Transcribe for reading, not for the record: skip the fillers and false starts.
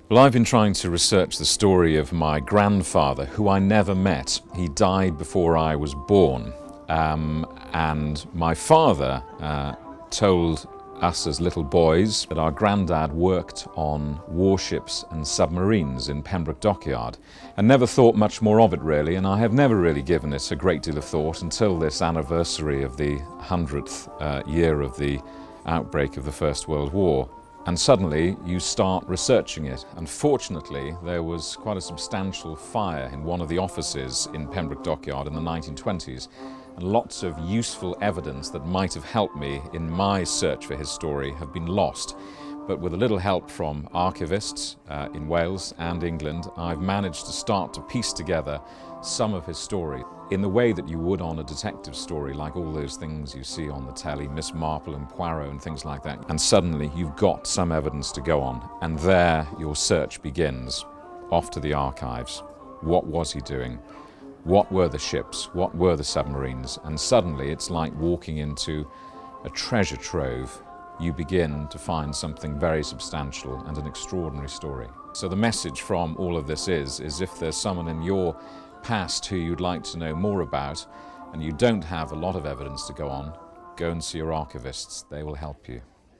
Well, I've been trying to research the story of my grandfather, who I never met. He died before I was born. And my father told us as little boys that our granddad worked on warships and submarines in Pembroke Dockyard, and never thought much more of it really, and I have never really given it a great deal of thought until this anniversary of the 100th year of the outbreak of the First World War. And suddenly you start researching it, and fortunately there was quite a substantial fire in one of the offices in Pembroke Dockyard in the 1920s, and lots of useful evidence that might have helped me in my search for his story have been lost. But with a little help from archivists in Wales and England, I've managed to start to piece together some of his story in the way that you would on a detective story, like all those things you see on the telly, Miss Marple and Poirot and things like that. And suddenly you've got some evidence to go on, and there your search begins. Off to the archives. What was he doing? What were the ships? What were the submarines? And suddenly it's like walking into a treasure trove. You begin to find something very substantial and an extraordinary story. So the message from all of this is if there's someone in your past who you'd like to know more about and you don't have a lot of evidence to go on, go and see your archivists. They will help you.